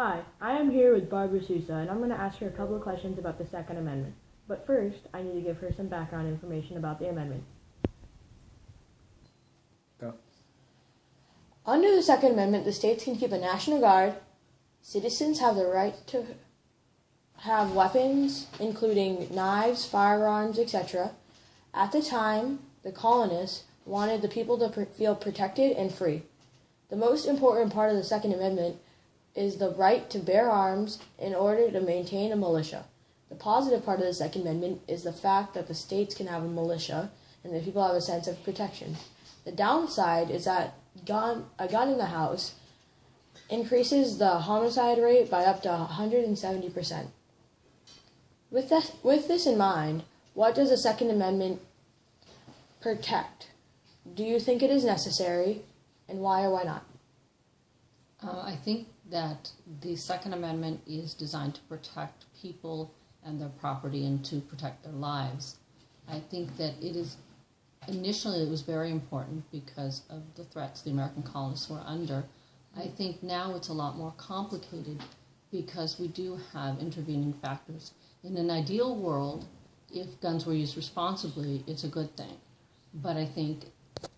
Hi, I am here with Barbara Sousa, and I'm going to ask her a couple of questions about the Second Amendment. But first, I need to give her some background information about the amendment. Go. Under the Second Amendment, the states can keep a National Guard. Citizens have the right to have weapons, including knives, firearms, etc. At the time, the colonists wanted the people to feel protected and free. The most important part of the Second Amendment is the right to bear arms in order to maintain a militia. The positive part of the Second Amendment is the fact that the states can have a militia and that people have a sense of protection. The downside is that a gun in the house increases the homicide rate by up to 170%. With this in mind, what does the Second Amendment protect? Do you think it is necessary, and why or why not? I think that the Second Amendment is designed to protect people and their property and to protect their lives. I think that initially it was very important because of the threats the American colonists were under. I think now it's a lot more complicated because we do have intervening factors. In an ideal world, if guns were used responsibly, it's a good thing. But I think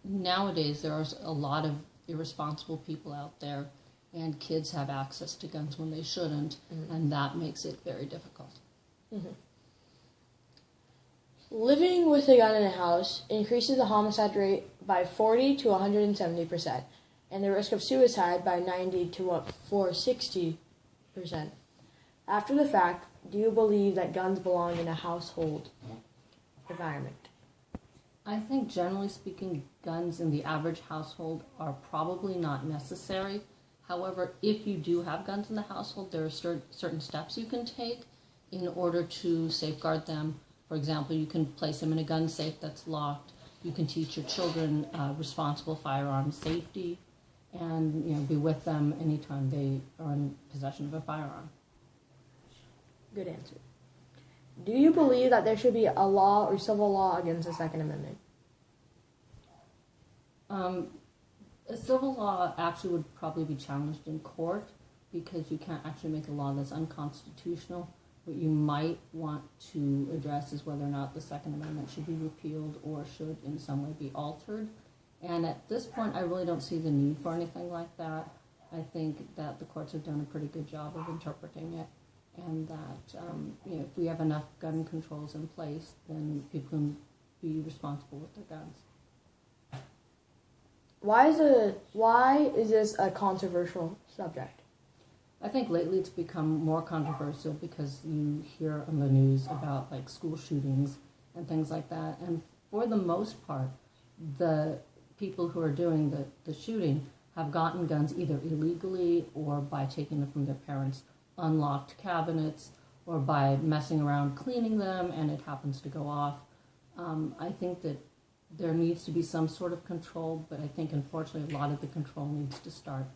nowadays there are a lot of irresponsible people out there, and kids have access to guns when they shouldn't, and that makes it very difficult. Mm-hmm. Living with a gun in a house increases the homicide rate by 40 to 170%, and the risk of suicide by 90 to 460%. After the fact, do you believe that guns belong in a household environment? I think generally speaking, guns in the average household are probably not necessary. However, if you do have guns in the household, there are certain steps you can take in order to safeguard them. For example, you can place them in a gun safe that's locked. You can teach your children responsible firearm safety, and be with them anytime they are in possession of a firearm. Good answer. Do you believe that there should be a law or civil law against the Second Amendment? A civil law actually would probably be challenged in court because you can't actually make a law that's unconstitutional. What you might want to address is whether or not the Second Amendment should be repealed or should in some way be altered. And at this point, I really don't see the need for anything like that. I think that the courts have done a pretty good job of interpreting it, and that if we have enough gun controls in place, then people can be responsible with their guns. Why is this a controversial subject? I think lately it's become more controversial because you hear on the news about like school shootings and things like that. And for the most part, the people who are doing the shooting have gotten guns either illegally or by taking them from their parents' unlocked cabinets or by messing around cleaning them and it happens to go off. I think that there needs to be some sort of control, but I think unfortunately a lot of the control needs to start